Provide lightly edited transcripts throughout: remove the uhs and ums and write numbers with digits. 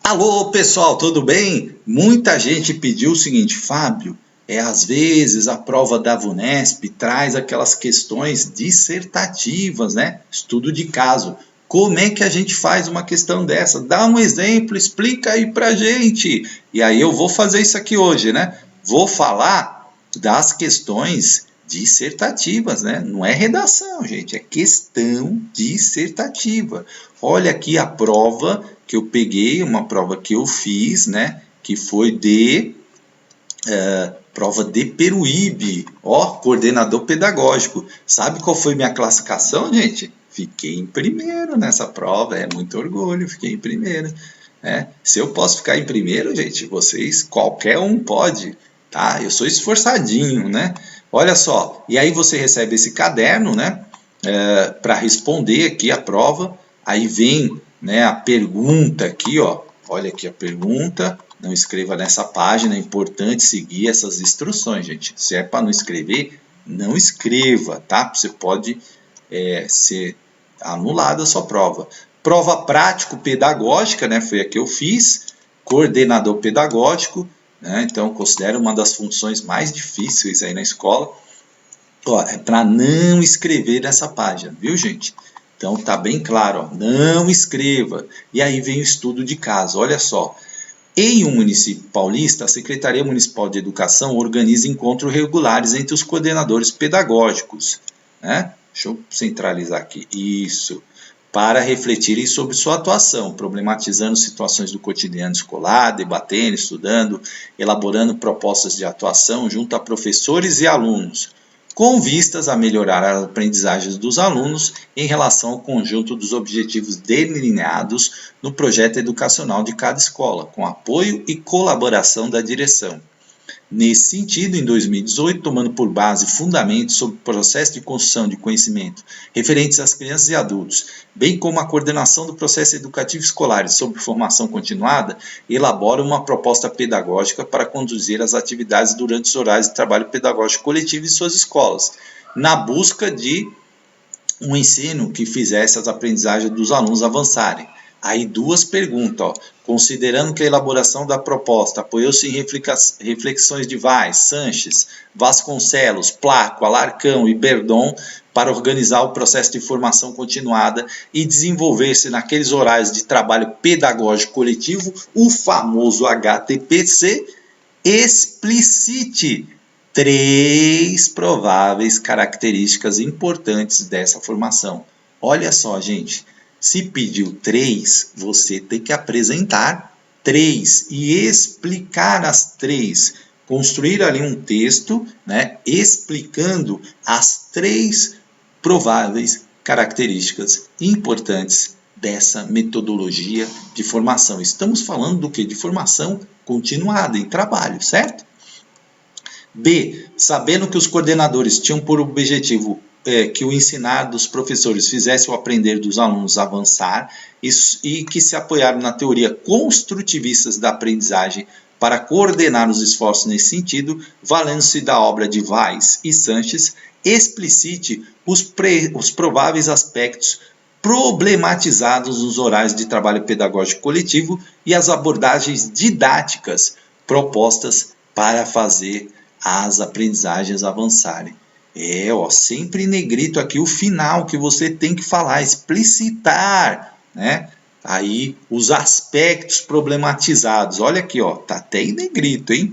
Alô, pessoal, tudo bem? Muita gente pediu o seguinte, Fábio, às vezes a prova da VUNESP traz aquelas questões dissertativas, né? Estudo de caso. Como é que a gente faz uma questão dessa? Dá um exemplo, explica aí pra gente. E aí eu vou fazer isso aqui hoje, né? Vou falar das questões dissertativas, né? Não é redação, gente, é questão dissertativa. Olha aqui a prova que eu peguei, uma prova que eu fiz, né? Que foi de prova de Peruíbe, ó, coordenador pedagógico. Sabe qual foi minha classificação, gente? Fiquei em primeiro nessa prova, é muito orgulho, fiquei em primeiro. Né? Se eu posso ficar em primeiro, gente, vocês, qualquer um pode, tá? Eu sou esforçadinho, né? Olha só, e aí você recebe esse caderno, né? Para responder aqui a prova, aí vem, né, a pergunta aqui, ó. Olha aqui a pergunta, não escreva nessa página, é importante seguir essas instruções, gente. Se é para não escrever, não escreva, tá? Você pode ser anulada a sua prova. Prova prático-pedagógica, né? Foi a que eu fiz, coordenador pedagógico, né? Então considero uma das funções mais difíceis aí na escola. Ó, é para não escrever nessa página, viu, gente? Então tá bem claro, ó, não escreva. E aí vem o estudo de caso, olha só. Em um município paulista, a Secretaria Municipal de Educação organiza encontros regulares entre os coordenadores pedagógicos, né? Deixa eu centralizar aqui. Isso. Para refletirem sobre sua atuação, problematizando situações do cotidiano escolar, debatendo, estudando, elaborando propostas de atuação junto a professores e alunos, com vistas a melhorar as aprendizagens dos alunos em relação ao conjunto dos objetivos delineados no projeto educacional de cada escola, com apoio e colaboração da direção. Nesse sentido, em 2018, tomando por base fundamentos sobre o processo de construção de conhecimento referentes às crianças e adultos, bem como a coordenação do processo educativo escolar e sobre formação continuada, elabora uma proposta pedagógica para conduzir as atividades durante os horários de trabalho pedagógico coletivo em suas escolas, na busca de um ensino que fizesse as aprendizagens dos alunos avançarem. Aí duas perguntas, ó. Considerando que a elaboração da proposta apoiou-se em reflexões de Vaz, Sanches, Vasconcelos, Placo, Alarcão e Berdon para organizar o processo de formação continuada e desenvolver-se naqueles horários de trabalho pedagógico coletivo, o famoso HTPC, explicite 3 prováveis características importantes dessa formação. Olha só, gente. Se pediu 3, você tem que apresentar 3 e explicar as 3. Construir ali um texto, né, explicando as 3 prováveis características importantes dessa metodologia de formação. Estamos falando do que? De formação continuada em trabalho, certo? B. Sabendo que os coordenadores tinham por objetivo que o ensinar dos professores fizesse o aprender dos alunos avançar e que se apoiaram na teoria construtivistas da aprendizagem para coordenar os esforços nesse sentido, valendo-se da obra de Vaz e Sanches, explicite os prováveis aspectos problematizados nos horários de trabalho pedagógico coletivo e as abordagens didáticas propostas para fazer as aprendizagens avançarem. Sempre em negrito aqui o final que você tem que falar, explicitar, né? Aí os aspectos problematizados. Olha aqui, ó, tá até em negrito, hein?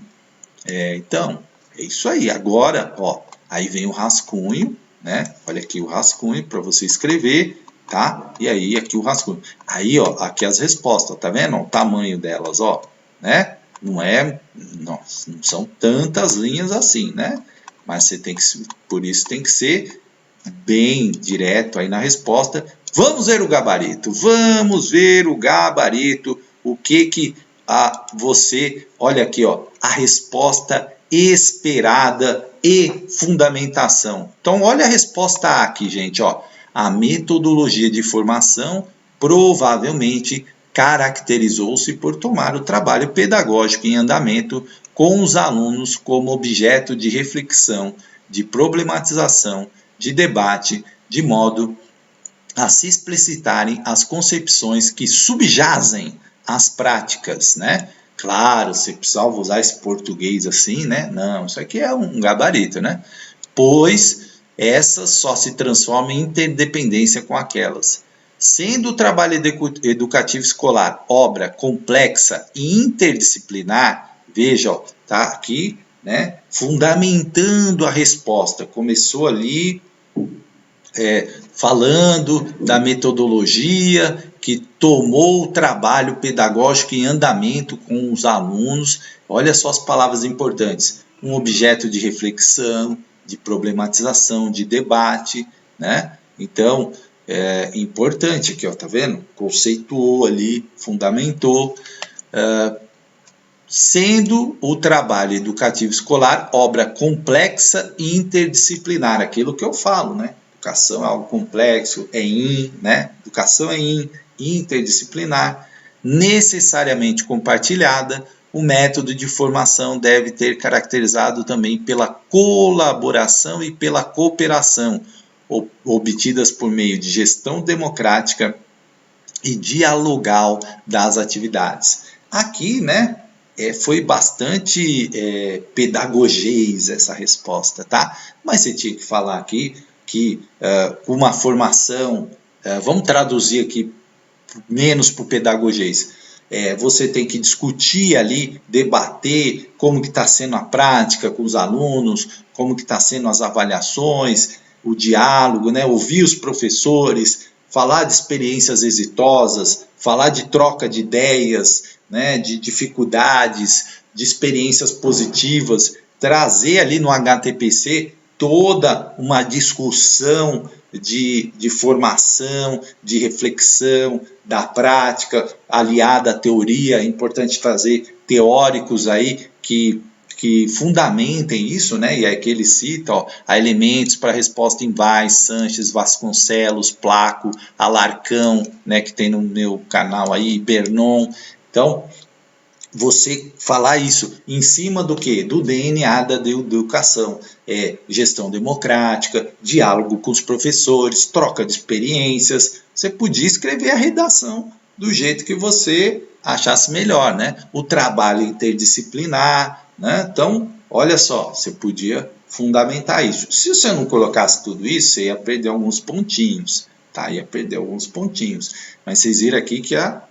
Então, é isso aí. Agora, ó, aí vem o rascunho, né? Olha aqui o rascunho para você escrever, tá? E aí aqui o rascunho. Aí, ó, aqui as respostas, tá vendo? Ó, o tamanho delas, ó, né? Não são tantas linhas assim, né? Mas você tem que, por isso tem que ser bem direto aí na resposta. Vamos ver o gabarito. Vamos ver o gabarito. O que você, olha aqui, ó, a resposta esperada e fundamentação. Então, olha a resposta A aqui, gente, ó. A metodologia de formação provavelmente caracterizou-se por tomar o trabalho pedagógico em andamento com os alunos como objeto de reflexão, de problematização, de debate, de modo a se explicitarem as concepções que subjazem as práticas, né? Claro, você precisava usar esse português assim, né? Não, isso aqui é um gabarito, né? Pois essas só se transformam em interdependência com aquelas. Sendo o trabalho educativo escolar obra complexa e interdisciplinar, veja, ó, tá aqui, né? Fundamentando a resposta. Começou ali falando da metodologia que tomou o trabalho pedagógico em andamento com os alunos. Olha só as palavras importantes: um objeto de reflexão, de problematização, de debate, né? Então, é importante aqui, ó, tá vendo? Conceituou ali, fundamentou, sendo o trabalho educativo escolar obra complexa e interdisciplinar, aquilo que eu falo, né? Educação é algo complexo, né? Educação é interdisciplinar, necessariamente compartilhada. O método de formação deve ter caracterizado também pela colaboração e pela cooperação, obtidas por meio de gestão democrática e dialogal das atividades. Aqui, né, foi bastante pedagogês essa resposta, tá? Mas você tinha que falar aqui que uma formação, vamos traduzir aqui menos para o pedagogês, você tem que discutir ali, debater como que está sendo a prática com os alunos, como que está sendo as avaliações, o diálogo, né? Ouvir os professores, falar de experiências exitosas, falar de troca de ideias, né? De dificuldades, de experiências positivas, trazer ali no HTPC toda uma discussão de formação, de reflexão, da prática, aliada à teoria. É importante trazer teóricos aí que fundamentem isso, né? E aqui ele cita, ó, há elementos para resposta em Weiss, Sanches, Vasconcelos, Placo, Alarcão, né? Que tem no meu canal aí, Bernon. Então, você falar isso em cima do que? Do DNA da educação. Gestão democrática, diálogo com os professores, troca de experiências. Você podia escrever a redação do jeito que você achasse melhor, né? O trabalho interdisciplinar, né? Então, olha só, você podia fundamentar isso. Se você não colocasse tudo isso, você ia perder alguns pontinhos, tá? Ia perder alguns pontinhos. Mas vocês viram aqui que a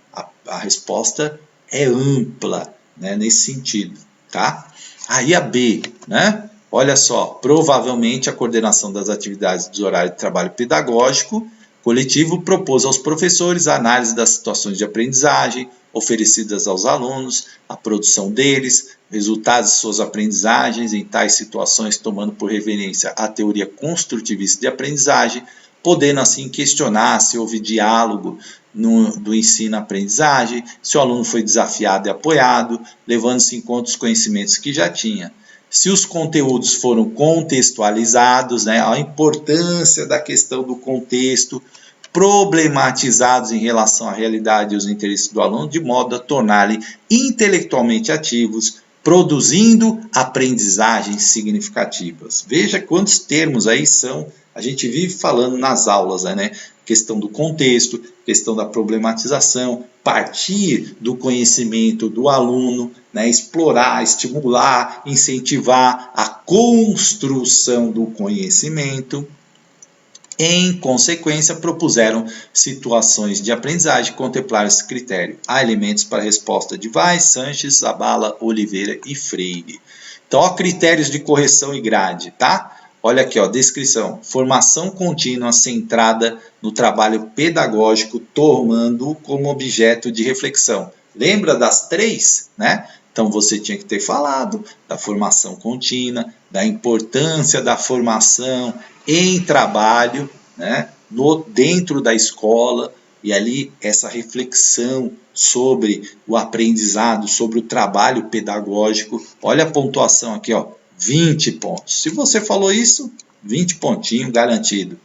resposta é ampla, né, nesse sentido, tá? Aí a B, né? Olha só, provavelmente a coordenação das atividades dos horários de trabalho pedagógico coletivo propôs aos professores a análise das situações de aprendizagem oferecidas aos alunos, a produção deles, resultados de suas aprendizagens em tais situações, tomando por referência a teoria construtivista de aprendizagem, podendo assim questionar se houve diálogo do ensino-aprendizagem, se o aluno foi desafiado e apoiado, levando-se em conta os conhecimentos que já tinha. Se os conteúdos foram contextualizados, né, a importância da questão do contexto, problematizados em relação à realidade e os interesses do aluno, de modo a torná-lo intelectualmente ativos, produzindo aprendizagens significativas. Veja quantos termos aí a gente vive falando nas aulas, né? Questão do contexto, questão da problematização, partir do conhecimento do aluno, né? Explorar, estimular, incentivar a construção do conhecimento. Em consequência, propuseram situações de aprendizagem que contemplaram esse critério. Há elementos para a resposta de Weiss, Sanches, Zabala, Oliveira e Freire. Então, ó, critérios de correção e grade, tá? Olha aqui, ó, descrição. Formação contínua centrada no trabalho pedagógico, tomando como objeto de reflexão. Lembra das 3, né? Então, você tinha que ter falado da formação contínua, da importância da formação em trabalho, né? Dentro da escola, e ali essa reflexão sobre o aprendizado, sobre o trabalho pedagógico. Olha a pontuação aqui, ó, 20 pontos. Se você falou isso, 20 pontinhos garantido.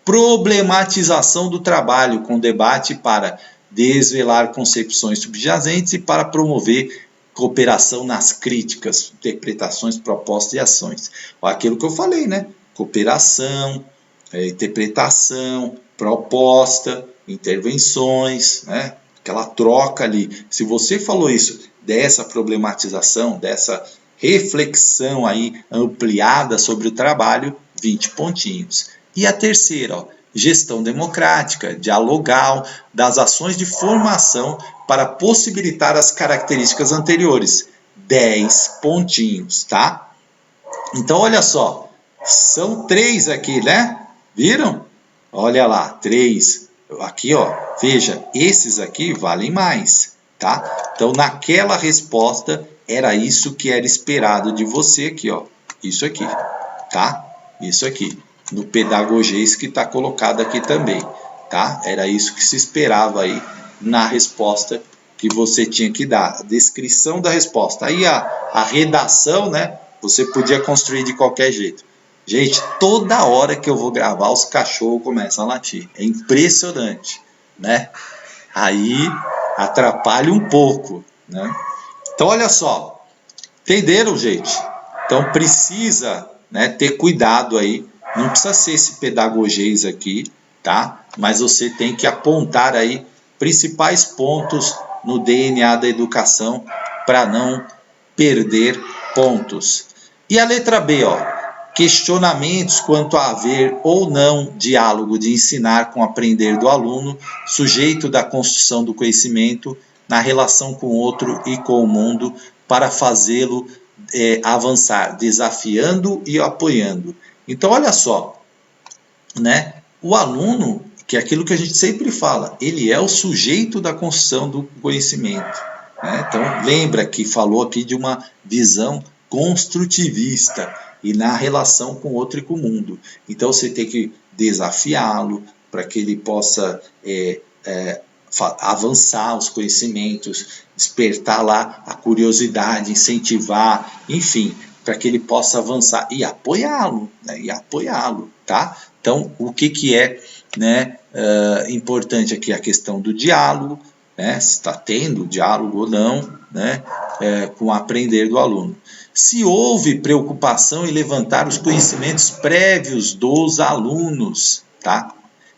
Problematização do trabalho com debate para desvelar concepções subjacentes e para promover cooperação nas críticas, interpretações, propostas e ações. Aquilo que eu falei, né? Cooperação, interpretação, proposta, intervenções, né? aquela troca ali. Se você falou isso, dessa problematização, dessa reflexão aí ampliada sobre o trabalho, 20 pontinhos. E a terceira, ó, gestão democrática, dialogal, das ações de formação para possibilitar as características anteriores, 10 pontinhos, tá? Então, olha só, são 3 aqui, né? Viram? Olha lá, 3. Aqui, ó, veja, esses aqui valem mais, tá? Então, naquela resposta, era isso que era esperado de você aqui, ó. Isso aqui, tá? Isso aqui. No pedagogês que está colocado aqui também, tá? Era isso que se esperava aí na resposta que você tinha que dar. A descrição da resposta. Aí a redação, né? Você podia construir de qualquer jeito. Gente, toda hora que eu vou gravar, os cachorros começam a latir. É impressionante, né? Aí atrapalha um pouco, né? Então, olha só. Entenderam, gente? Então, precisa, né, ter cuidado aí. Não precisa ser esse pedagogês aqui, tá? Mas você tem que apontar aí principais pontos no DNA da educação para não perder pontos. E a letra B, ó. Questionamentos quanto a haver ou não diálogo de ensinar com o aprender do aluno, sujeito da construção do conhecimento, na relação com o outro e com o mundo, para fazê-lo avançar, desafiando e apoiando. Então, olha só, né? O aluno, que é aquilo que a gente sempre fala, ele é o sujeito da construção do conhecimento. Né? Então, lembra que falou aqui de uma visão construtivista e na relação com o outro e com o mundo. Então, você tem que desafiá-lo para que ele possa avançar os conhecimentos, despertar lá a curiosidade, incentivar, enfim, para que ele possa avançar e apoiá-lo, né? E apoiá-lo, tá? Então, o que é, né, importante aqui? A questão do diálogo, né? Se está tendo diálogo ou não, né? Com o aprender do aluno. Se houve preocupação em levantar os conhecimentos prévios dos alunos, tá?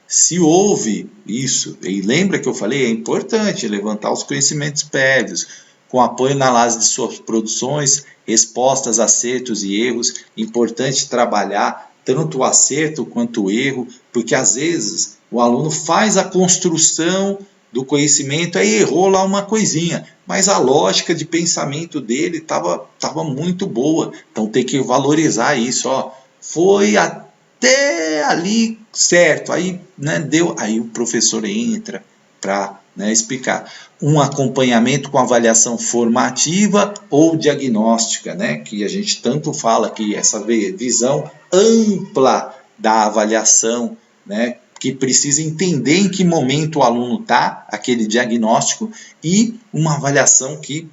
Se houve isso, e lembra que eu falei, é importante levantar os conhecimentos prévios, com apoio na análise de suas produções, respostas, acertos e erros, importante trabalhar tanto o acerto quanto o erro, porque às vezes o aluno faz a construção do conhecimento, aí errou lá uma coisinha, mas a lógica de pensamento dele estava muito boa, então tem que valorizar isso, ó. Foi até ali certo, aí, né, deu, aí o professor entra para, né, explicar. Um acompanhamento com avaliação formativa ou diagnóstica, né, que a gente tanto fala aqui, essa visão ampla da avaliação, né, que precisa entender em que momento o aluno está, aquele diagnóstico, e uma avaliação que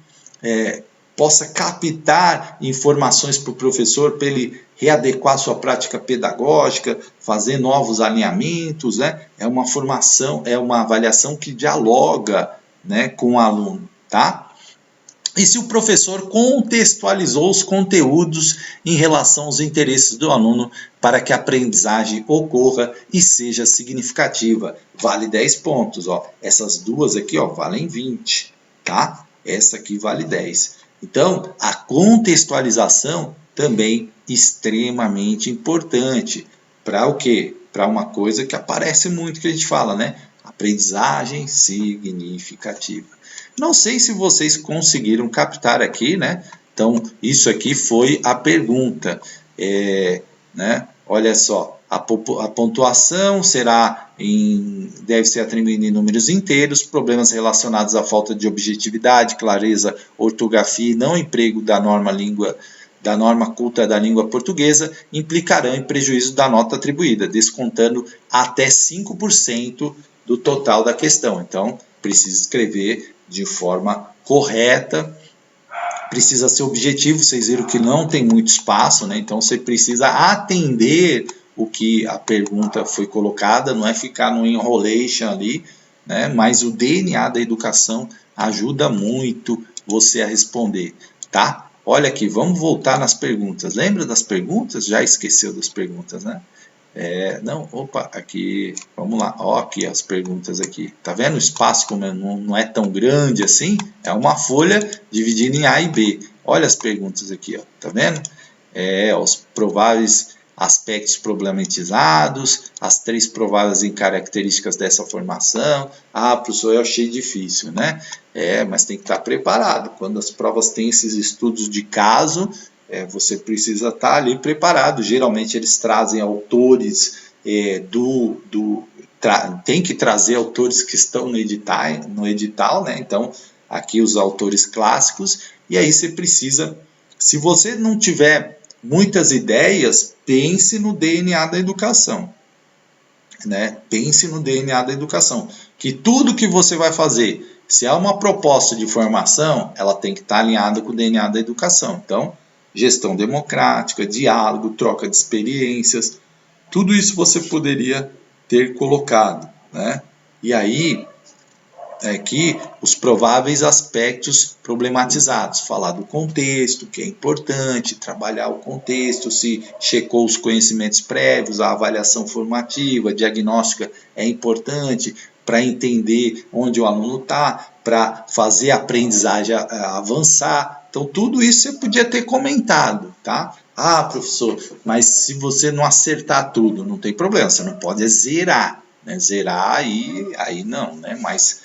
possa captar informações para o professor, para ele readequar sua prática pedagógica, fazer novos alinhamentos, né? É uma formação, é uma avaliação que dialoga, né, com o aluno, tá? E se o professor contextualizou os conteúdos em relação aos interesses do aluno para que a aprendizagem ocorra e seja significativa. Vale 10 pontos, ó. Essas duas aqui, ó, valem 20, tá? Essa aqui vale 10. Então, a contextualização também extremamente importante. Para o quê? Para uma coisa que aparece muito que a gente fala, né? Aprendizagem significativa. Não sei se vocês conseguiram captar aqui, né? Então, isso aqui foi a pergunta. Né? Olha só, a pontuação deve ser atribuída em números inteiros, problemas relacionados à falta de objetividade, clareza, ortografia e não emprego da norma culta da língua portuguesa implicarão em prejuízo da nota atribuída, descontando até 5% do total da questão. Então, precisa escrever de forma correta, precisa ser objetivo, vocês viram que não tem muito espaço, né? Então você precisa atender o que a pergunta foi colocada, não é ficar no enrolation ali, né? Mas o DNA da educação ajuda muito você a responder, tá? Olha aqui, vamos voltar nas perguntas. Lembra das perguntas? Já esqueceu das perguntas, né? Não, opa, aqui, vamos lá, ó, aqui as perguntas aqui. Tá vendo o espaço como não é tão grande assim? É uma folha dividida em A e B. Olha as perguntas aqui, ó, tá vendo? Os prováveis aspectos problematizados, as 3 prováveis em características dessa formação. Ah, professor, eu achei difícil, né? Mas tem que estar preparado. Quando as provas têm esses estudos de caso, você precisa estar ali preparado. Geralmente eles trazem autores tem que trazer autores que estão no edital, né? Então, aqui os autores clássicos, e aí você precisa, se você não tiver muitas ideias, pense no DNA da educação. Né? Pense no DNA da educação. Que tudo que você vai fazer, se há uma proposta de formação, ela tem que estar alinhada com o DNA da educação. Então, gestão democrática, diálogo, troca de experiências, tudo isso você poderia ter colocado. Né? E aí, aqui os prováveis aspectos problematizados, falar do contexto, que é importante, trabalhar o contexto, se checou os conhecimentos prévios, a avaliação formativa, diagnóstica é importante para entender onde o aluno está, para fazer a aprendizagem avançar. Então, tudo isso você podia ter comentado, tá? Ah, professor, mas se você não acertar tudo, não tem problema, você não pode zerar, né? Zerar aí não, né? Mas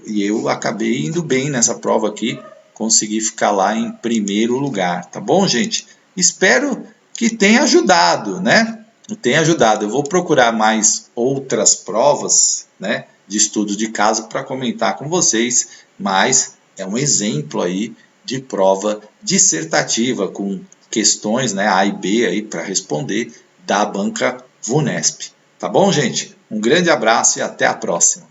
e eu acabei indo bem nessa prova aqui, consegui ficar lá em primeiro lugar, tá bom, gente? Espero que tenha ajudado, né? Tenha ajudado. Eu vou procurar mais outras provas, né, de estudo de caso para comentar com vocês, mas é um exemplo aí de prova dissertativa com questões, né, A e B aí para responder da banca VUNESP. Tá bom, gente? Um grande abraço e até a próxima.